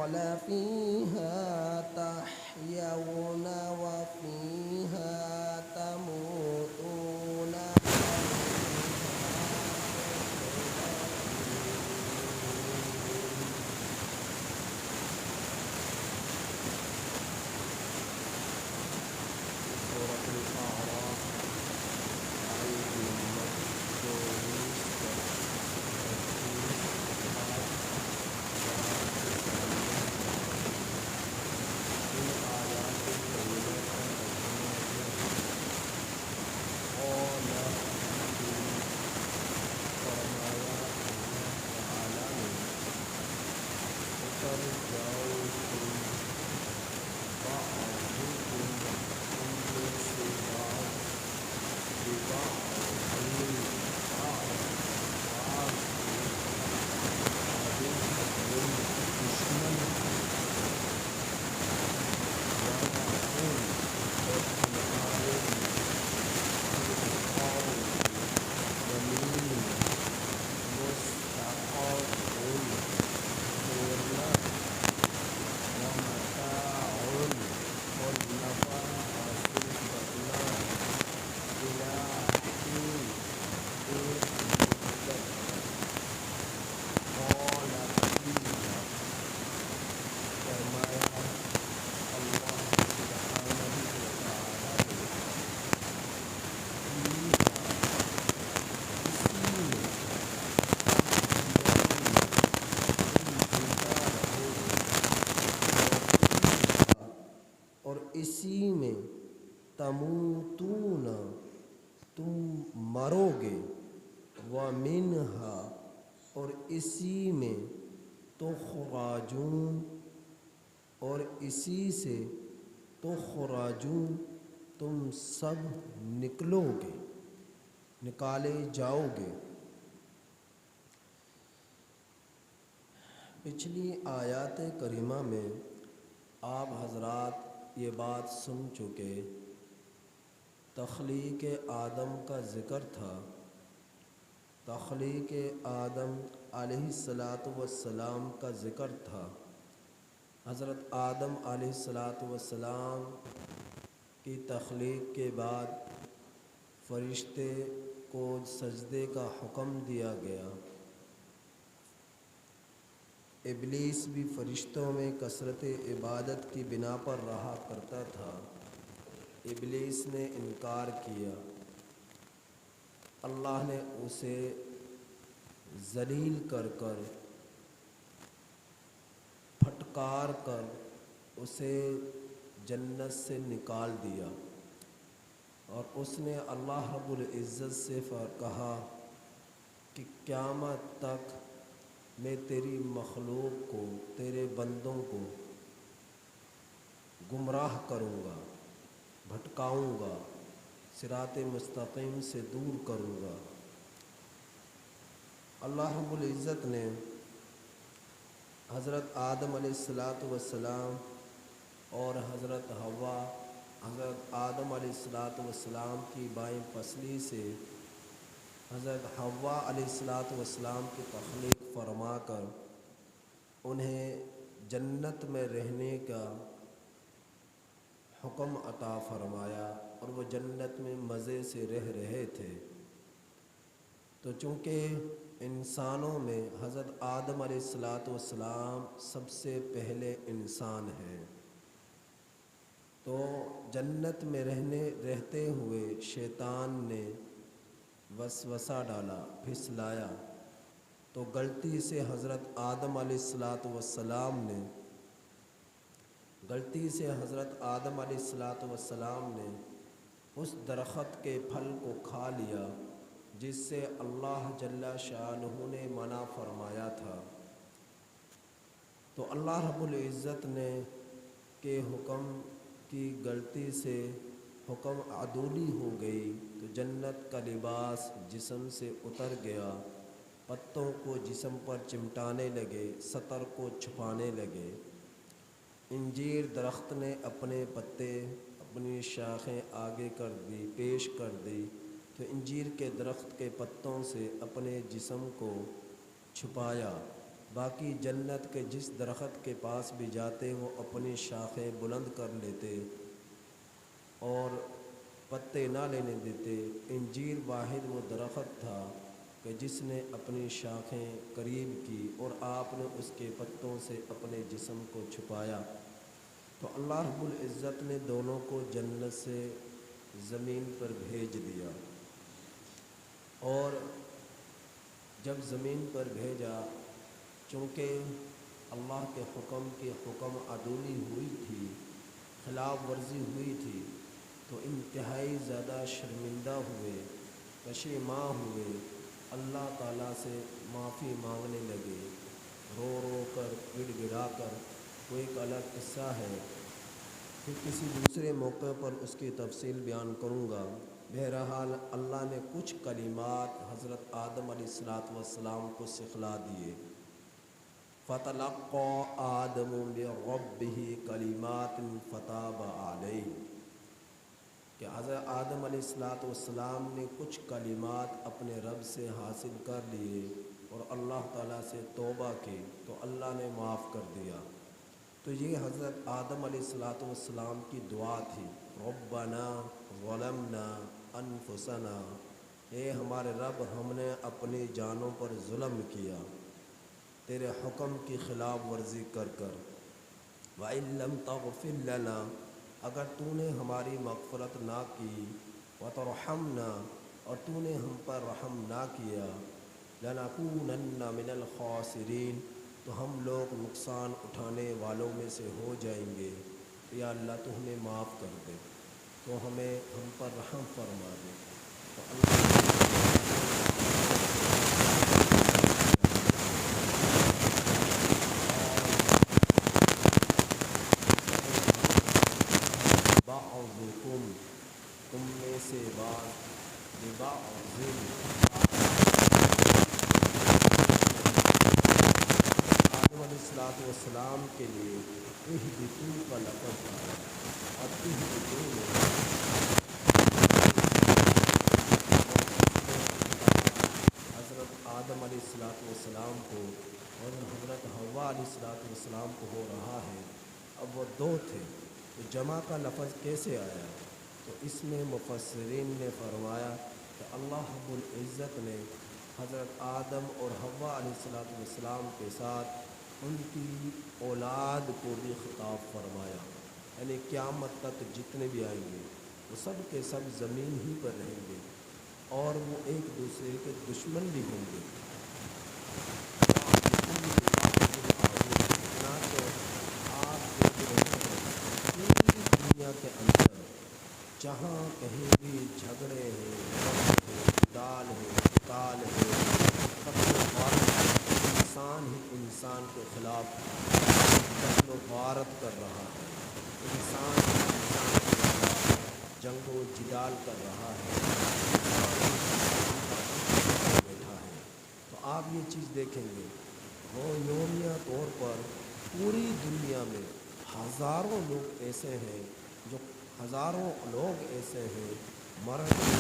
قال فيها تحيون وفيها تموتون سورة الأعراف آیت نمبر اور اسی میں تموتون تم مرو گے، ومنہا اور اسی میں تخرجون اور اسی سے تخرجون تم سب نکلو گے، نکالے جاؤ گے۔ پچھلی آیات کریمہ میں آپ حضرات یہ بات سن چکے، تخلیق آدم کا ذکر تھا۔ تخلیق آدم علیہ السلام کا ذکر تھا۔ حضرت آدم علیہ السلام کی تخلیق کے بعد فرشتے کو سجدے کا حکم دیا گیا۔ ابلیس بھی فرشتوں میں کثرت عبادت کی بنا پر رہا کرتا تھا۔ ابلیس نے انکار کیا، اللہ نے اسے ذلیل کر کر پھٹکار کر اسے جنت سے نکال دیا، اور اس نے اللہ رب العزت سے کہا کہ قیامت تک میں تیری مخلوق کو، تیرے بندوں کو گمراہ کروں گا، بھٹکاؤں گا، صراط مستقیم سے دور کروں گا۔ اللہ رب العزت نے حضرت آدم علیہ السلام اور حضرت حوا، حضرت آدم علیہ السلام کی بائیں پسلی سے حضرت حوا علیہ السلام کی تخلیق فرما کر انہیں جنت میں رہنے کا حکم عطا فرمایا، اور وہ جنت میں مزے سے رہ رہے تھے۔ تو چونکہ انسانوں میں حضرت آدم علیہ السلام سب سے پہلے انسان ہیں، تو جنت میں رہتے ہوئے شیطان نے وسوسہ ڈالا، پھسلایا، تو غلطی سے حضرت آدم علیہ السلام نے اس درخت کے پھل کو کھا لیا جس سے اللہ جل شانہ نے منع فرمایا تھا۔ تو اللہ رب العزت نے کے حکم کی غلطی سے حکم عدولی ہو گئی، تو جنت کا لباس جسم سے اتر گیا، پتوں کو جسم پر چمٹانے لگے، سطر کو چھپانے لگے۔ انجیر درخت نے اپنے پتے، اپنی شاخیں آگے کر دی، پیش کر دی، تو انجیر کے درخت کے پتوں سے اپنے جسم کو چھپایا، باقی جنت کے جس درخت کے پاس بھی جاتے وہ اپنی شاخیں بلند کر لیتے اور پتے نہ لینے دیتے۔ انجیر واحد وہ درخت تھا کہ جس نے اپنی شاخیں قریب کی اور آپ نے اس کے پتوں سے اپنے جسم کو چھپایا، تو اللہ رب العزت نے دونوں کو جنت سے زمین پر بھیج دیا۔ اور جب زمین پر بھیجا، چونکہ اللہ کے حکم کی حکم عدولی ہوئی تھی، خلاف ورزی ہوئی تھی، تو انتہائی زیادہ شرمندہ ہوئے، پشیماں ہوئے، اللہ تعالیٰ سے معافی مانگنے لگے، رو رو کر، گڑ گڑا کر۔ وہ ایک الگ قصہ ہے، پھر کسی دوسرے موقع پر اس کی تفصیل بیان کروں گا۔ بہرحال اللہ نے کچھ کلمات حضرت آدم علیہ السلام کو سکھلا دیے۔ فَتَلَقَّىٰ آدَمُ مِن رَّبِّهِ كَلِمَاتٍ فَتَابَ عَلَيْهِ، کہ حضرت آدم علیہ السلام نے کچھ کلمات اپنے رب سے حاصل کر لیے اور اللہ تعالیٰ سے توبہ کی تو اللہ نے معاف کر دیا۔ تو یہ حضرت آدم علیہ السلام کی دعا تھی، ربنا ظلمنا انفسنا، اے ہمارے رب ہم نے اپنی جانوں پر ظلم کیا تیرے حکم کی خلاف ورزی کر کر۔ وَإِن لَّمْ تَغْفِرْ لَنَا، اگر تو نے ہماری مغفرت نہ کی، وَتَرْحَمْنَا، اور تو نے ہم پر رحم نہ کیا، لَنَكُونَنَّ مِنَ الْخَاسِرِينَ، تو ہم لوگ نقصان اٹھانے والوں میں سے ہو جائیں گے۔ یا اللہ تو ہمیں معاف کر دے، تو ہم پر رحم فرما دے۔ تو اللہ بعضکم، تم میں سے بعض، ببعض، آدم علیہ السلام کے لیے اہبطوا کا لفظ آیا، اور اہبطوا میں حضرت آدم علیہ السلام کو اور حضرت حوا علیہ السلام کو ہو رہا ہے۔ اب وہ دو تھے تو جمع کا لفظ کیسے آیا؟ تو اس میں مفسرین نے فرمایا کہ اللہ رب العزت نے حضرت آدم اور حوا علیہ السلام کے ساتھ ان کی اولاد کو بھی خطاب فرمایا، یعنی قیامت تک جتنے بھی آئیں گے وہ سب کے سب زمین ہی پر رہیں گے اور وہ ایک دوسرے کے دشمن بھی ہوں گے۔ آپ دیکھ رہے ہیں پوری دنیا کے اندر جہاں کہیں بھی جھگڑے ہیں، ڈال ہے، کال ہے، قتل و غارت، انسان ہی انسان کے خلاف قتل و غارت کر رہا ہے، انسان ہی انسان کے خلاف جنگ و جدال کر رہا ہے، بیٹھا ہے۔ تو آپ یہ چیز دیکھیں گے، وہ یومیہ طور پر پوری دنیا میں ہزاروں لوگ ایسے ہیں مرد ہو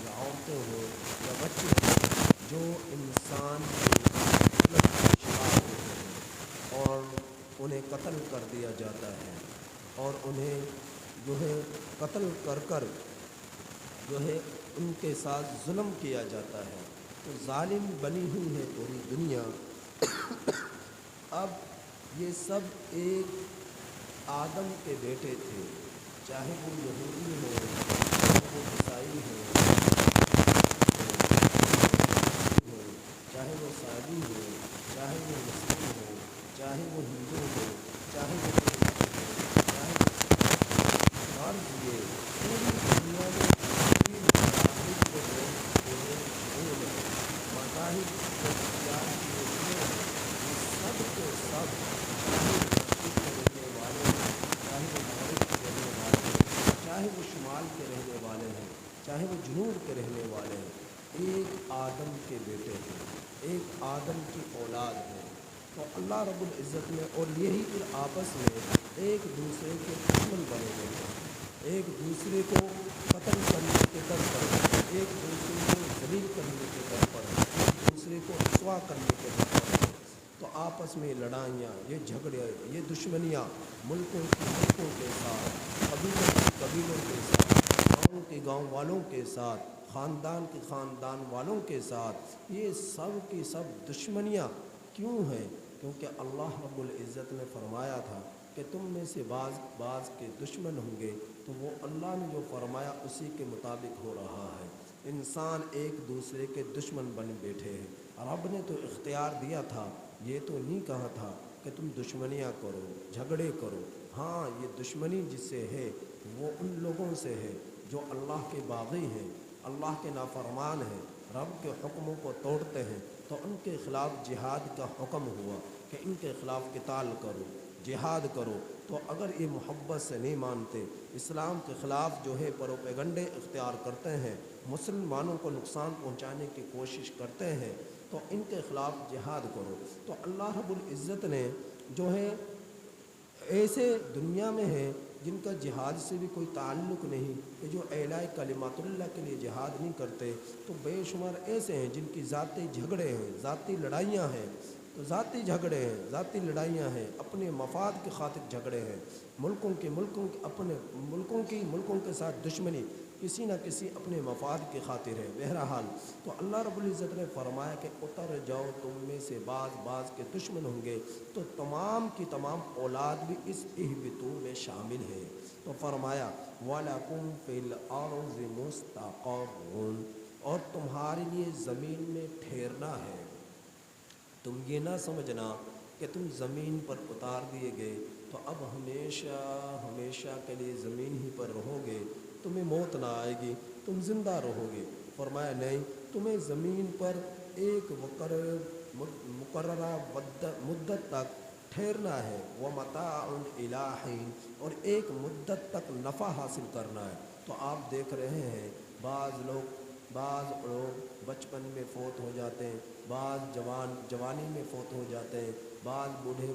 یا عورتیں ہوں یا بچے ہوں، جو انسان کے ظلم کا شکار ہوتے ہیں اور انہیں قتل کر دیا جاتا ہے، اور انہیں جو ہے قتل کر کر جو ہے ان کے ساتھ ظلم کیا جاتا ہے۔ تو ظالم بنی ہوئی ہے پوری دنیا۔ اب یہ سب ایک آدم کے بیٹے تھے، چاہے وہ یہودی ہو، چاہے وہ عیسائی ہو، چاہے وہ سعدی ہو، چاہے وہ مسلم ہو، چاہے وہ ہندو ہو، چاہے وہ چاہے غرض یہ پوری دنیا میں تین مذاہب کے لوگ شمول ہیں، مذاہب کو اختیار کیے ہوئے ہیں، یہ سب کے سب چاہے وہ مشرق کے رہنے والے ہیں، چاہے وہ مغرب کے رہنے والے ہیں، چاہے وہ شمال کے رہنے والے ہیں، چاہے وہ جنوب کے رہنے والے ہیں، ایک آدم کے بیٹے ہیں، ایک آدم کی اولاد ہے۔ تو اللہ رب العزت نے اور یہی پھر آپس میں ایک دوسرے کے دشمن بنے ہوئے ہیں، ایک دوسرے کو قتل کرنے کے در پر، ایک دوسرے کو ذلیل کرنے کے در پر، ایک دوسرے کو رسوا کرنے کے در پر، تو آپس میں لڑائیاں، یہ جھگڑے، یہ دشمنیاں ملکوں کے ساتھ، قبیلوں کے ساتھ، گاؤں والوں کے ساتھ، خاندان والوں کے ساتھ، یہ سب کی سب دشمنیاں کیوں ہیں؟ کیونکہ اللہ رب العزت نے فرمایا تھا کہ تم میں سے بعض کے دشمن ہوں گے، تو وہ اللہ نے جو فرمایا اسی کے مطابق ہو رہا ہے۔ انسان ایک دوسرے کے دشمن بن بیٹھے ہیں۔ رب نے تو اختیار دیا تھا، یہ تو نہیں کہا تھا کہ تم دشمنیاں کرو، جھگڑے کرو۔ ہاں، یہ دشمنی جس سے ہے وہ ان لوگوں سے ہے جو اللہ کے باغی ہیں، اللہ کے نافرمان ہیں، رب کے حکموں کو توڑتے ہیں، تو ان کے خلاف جہاد کا حکم ہوا کہ ان کے خلاف قتال کرو، جہاد کرو۔ تو اگر یہ محبت سے نہیں مانتے، اسلام کے خلاف جو ہے پروپیگنڈے اختیار کرتے ہیں، مسلمانوں کو نقصان پہنچانے کی کوشش کرتے ہیں، تو ان کے خلاف جہاد کرو۔ تو اللہ رب العزت نے جو ہے ایسے دنیا میں ہیں جن کا جہاد سے بھی کوئی تعلق نہیں، کہ جو اعلاء کلمات اللہ کے لیے جہاد نہیں کرتے، تو بے شمار ایسے ہیں جن کی ذاتی جھگڑے ہیں، ذاتی لڑائیاں ہیں۔ تو ذاتی جھگڑے ہیں، ذاتی لڑائیاں ہیں، اپنے مفاد کی خاطر جھگڑے ہیں، ملکوں کے ساتھ دشمنی کسی نہ کسی اپنے مفاد کی خاطر ہے۔ بہرحال تو اللہ رب العزت نے فرمایا کہ اتر جاؤ، تم میں سے بعض کے دشمن ہوں گے، تو تمام کی تمام اولاد بھی اس اہبتو میں شامل ہے۔ تو فرمایا وَلَكُمْ فِي الْأَرْضِ مُسْتَقَرٌّ، اور تمہارے لیے زمین میں ٹھہرنا ہے۔ تم یہ نہ سمجھنا کہ تم زمین پر اتار دیے گئے تو اب ہمیشہ کے لیے زمین ہی پر رہو گے، تمہیں موت نہ آئے گی، تم زندہ رہو گے۔ فرمایا نہیں، تمہیں زمین پر ایک مقررہ مدت تک ٹھہرنا ہے، وَمَتَاعٌ إِلَىٰ حِينٍ، اور ایک مدت تک نفع حاصل کرنا ہے۔ تو آپ دیکھ رہے ہیں بعض لوگ بچپن میں فوت ہو جاتے ہیں، بعض جوانی میں فوت ہو جاتے ہیں، بعض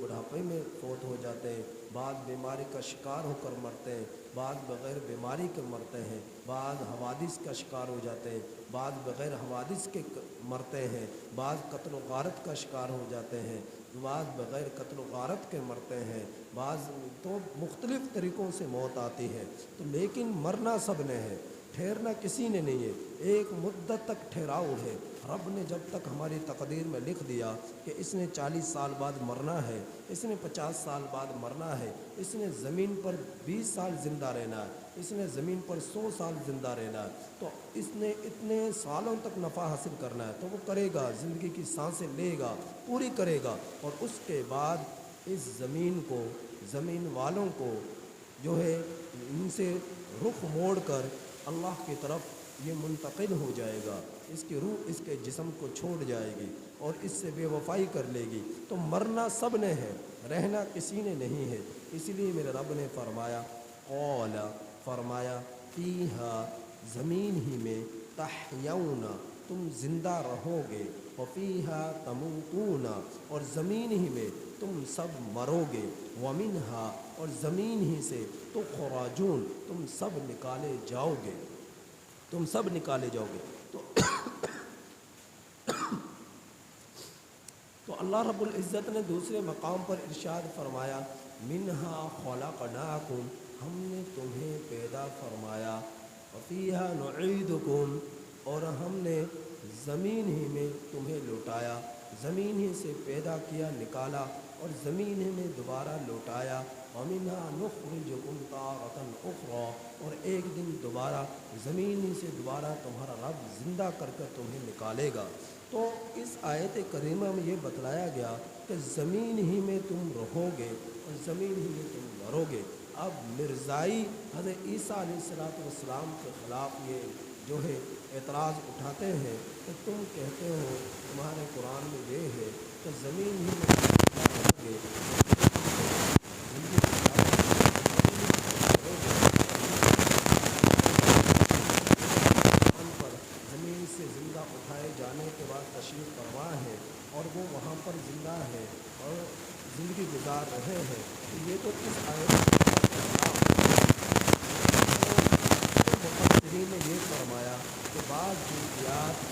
بڑھاپے میں فوت ہو جاتے ہیں، بعض بیماری کا شکار ہو کر مرتے ہیں، بعض بغیر بیماری کے مرتے ہیں، بعض حوادث کا شکار ہو جاتے ہیں، بعض بغیر حوادث کے مرتے ہیں، بعض قتل و غارت کا شکار ہو جاتے ہیں، بعض بغیر قتل و غارت کے مرتے ہیں، بعض تو مختلف طریقوں سے موت آتی ہے۔ تو لیکن مرنا سب نے ہے، ٹھہرنا کسی نے نہیں ہے، ایک مدت تک ٹھہراؤ ہے۔ رب نے جب تک ہماری تقدیر میں لکھ دیا کہ اس نے 40 سال بعد مرنا ہے، اس نے 50 سال بعد مرنا ہے، اس نے زمین پر 20 سال زندہ رہنا ہے، اس نے زمین پر 100 سال زندہ رہنا ہے، تو اس نے اتنے سالوں تک نفع حاصل کرنا ہے، تو وہ کرے گا، زندگی کی سانسیں لے گا، پوری کرے گا، اور اس کے بعد اس زمین والوں کو جو ہے ان سے رخ موڑ کر اللہ کی طرف یہ منتقل ہو جائے گا، اس کی روح اس کے جسم کو چھوڑ جائے گی اور اس سے بے وفائی کر لے گی۔ تو مرنا سب نے ہے، رہنا کسی نے نہیں ہے۔ اسی لیے میرے رب نے فرمایا فیہا، زمین ہی میں، تحیون، تم زندہ رہو گے، وفیہا تموتون، اور زمین ہی میں تم سب مرو گے، ومنہا، اور زمین ہی سے تخرجون، تم سب نکالے جاؤ گے۔ تو اللہ رب العزت نے دوسرے مقام پر ارشاد فرمایا منہا خلقناکم، ہم نے تمہیں پیدا فرمایا، وفیہا نعیدکم، اور ہم نے زمین ہی میں تمہیں لوٹایا، زمین ہی سے پیدا کیا، نکالا، اور زمین ہی میں دوبارہ لوٹایا، ومنہا نخرجکم تارۃ اخری، اور ایک دن دوبارہ زمین ہی سے دوبارہ تمہارا رب زندہ کر کر تمہیں نکالے گا۔ تو اس آیت کریمہ میں یہ بتلایا گیا کہ زمین ہی میں تم رہو گے اور زمین ہی میں تم مرو گے۔ اب مرزائی حضرت عیسیٰ علیہ السلام کے خلاف یہ جو ہے اعتراض اٹھاتے ہیں کہ تم کہتے ہو، تمہارے قرآن میں یہ ہے کہ زمین ہی میں تم رہو گے، زمین سے زندہ اٹھائے جانے کے بعد تشریف فرما ہے اور وہ وہاں پر زندہ ہے اور زندگی گزار رہے ہیں۔ تو یہ تو اس آیت مفسرین نے یہ فرمایا کہ بعض جزئیات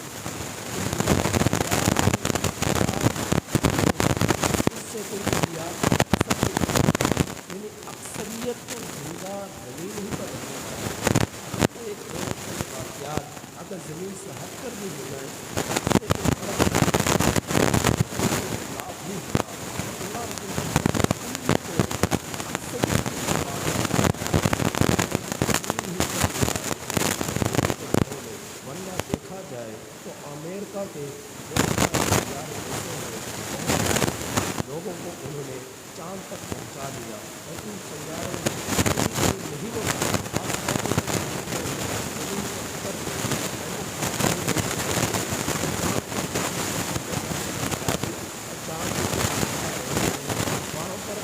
چاند تک پہنچا دیا اور ان سیاروں میں نہیں ہوتا وہاں پر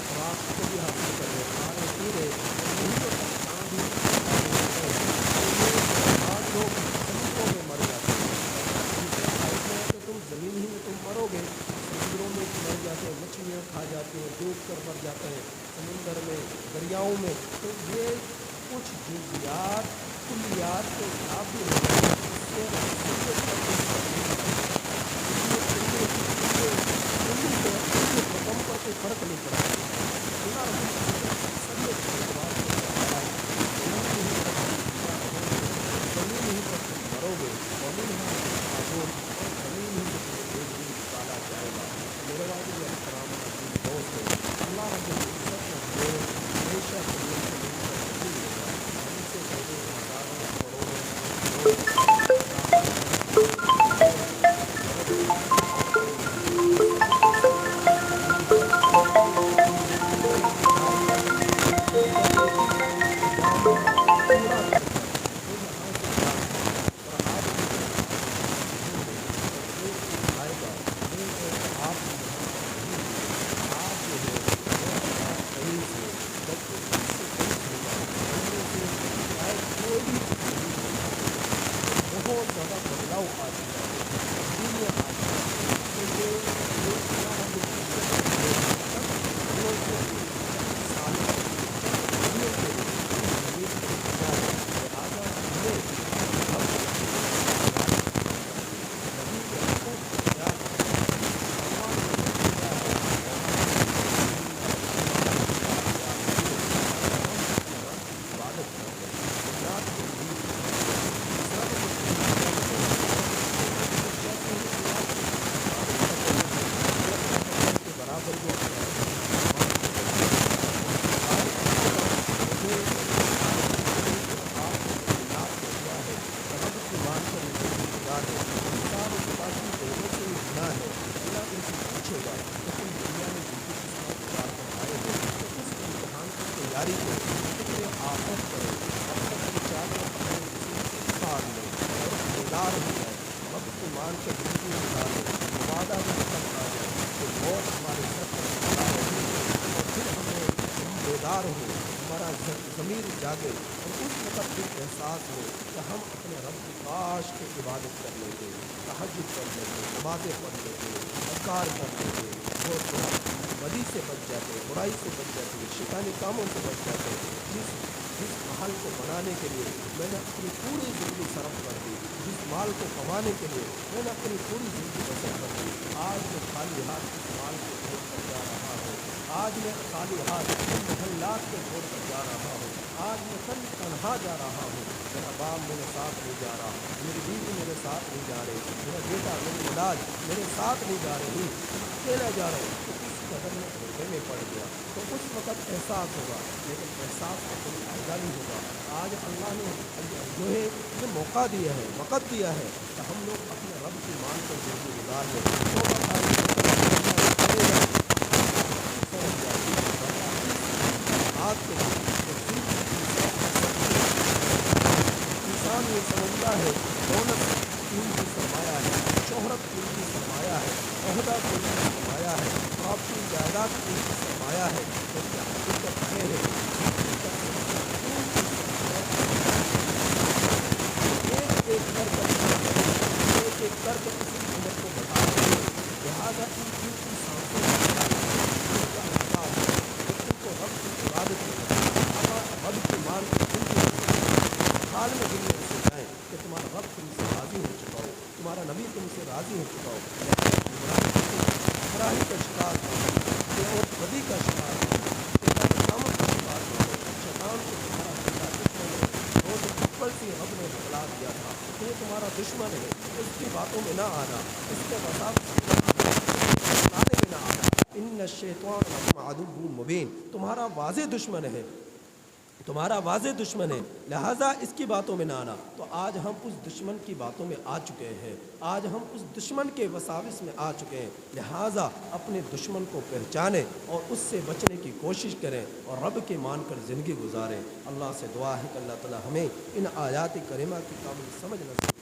رات کو بھی حاصل کر رہے کھانے پینے نہیں ہوتا چاند ہی بعض لوگ سمندروں میں مر جاتے ہیں دوسرے سائڈ میں ہے کہ تم زمین ہی میں تم مرو گے سمندروں میں مر جاتے ہیں مچھلیاں کھا جاتی ہیں ڈوب کر مر جاتے ہیں سمندر میں دریاؤں میں تو یہ کچھ جزیات کلیات کے خلاف بھی ہو جاتے ہیں اس سے رقم پر کوئی فرق نہیں پڑا اللہ زمین ہی پر تم مرو گے زمین ہی پر معبود اور زمین ہی سے تمہیں ایک دن نکالا جائے گا میرے والد احترام عزیز دوست ہے اللہ رب العزت نے ہمیں ہمیشہ زمین سے مل کر نہیں ہوگا ہم سے پہلے ہزاروں کروڑوں بہت زیادہ بدلاؤ آ چکا ہے تبدیلیاں آ چکی ہیں تو یہ اللہ رب العزت سال لہٰذا ہمیں ہمارا ضمیر جاگے اور اس وقت بھی احساس ہو کہ ہم اپنے رب کی کاش کی عبادت کر لیتے تہجد کر لیتے نمازیں پڑھ لیتے اذکار کر لیتے اور بدی سے بچ جاتے برائی سے بچ جاتے شیطانی کاموں سے بچ جاتے جس محل کو بنانے کے لیے میں نے اپنی پوری زندگی صرف کر دی جس مال کو کمانے کے لیے میں نے اپنی پوری زندگی بسر کر دی آج میں خالی ہاتھ اس مال کو چھوڑ کر جا رہا ہوں آج میں خالی ہاتھ محلات کو چھوڑ کر جا رہا ہوں آج میں تنہا جا رہا ہوں میرا باپ میرے ساتھ نہیں جا رہا میری بیوی میرے ساتھ نہیں جا رہی میرا بیٹا میری اولاد میرے ساتھ نہیں جا رہی اکیلا جا رہا ہوں تو اس قدر میں گھوٹے میں پڑ گیا تو اس وقت احساس ہوگا لیکن احساس کا کوئی فائدہ نہیں ہوگا آج اللہ نے جو ہے یہ موقع دیا ہے وقت دیا ہے کہ ہم لوگ اپنے رب کی مان کر زندگی گزار لیں انسان یہ سمجھتا ہے دولت قیمتی سرمایہ ہے شہرت قیمتی سرمایہ ہے عہدہ قیمتی سرمایہ ہے پراپرٹی جائیداد قیمتی سرمایہ ہے جبکہ حقیقت یہ ہے ایک کر کے کسی امت کو بتا رہے ہیں لہٰذا ان قیمتی سانسوں کا احساس ہے ان کو رب کی عبادت میں رب کی مان حال میں دل میں اسے جائیں کہ تمہارا رب تم سے راضی ہو چکا ہو تمہارا نبی تم سے راضی ہو چکا ہو گمراہی کا شکار ہو اور بدی کا شکار ہو قیامت کا شکار ہو شیطان کو تمہارا وہ جو اوپر سے رب نے بتلا دیا تھا کہ یہ تمہارا دشمن ہے اس کی باتوں میں نہ آنا اس کے وساط بتانے میں نہ آنا ان الشیطان لکم عدو مبین تمہارا واضح دشمن ہے تمہارا واضح دشمن ہے، لہٰذا اس کی باتوں میں نہ آنا۔ تو آج ہم اس دشمن کی باتوں میں آ چکے ہیں، آج ہم اس دشمن کے وساوس میں آ چکے ہیں، لہٰذا اپنے دشمن کو پہچانیں اور اس سے بچنے کی کوشش کریں اور رب کے مان کر زندگی گزاریں۔ اللہ سے دعا ہے کہ اللہ تعالی ہمیں ان آیات کریمہ کی کامل سمجھ نصیب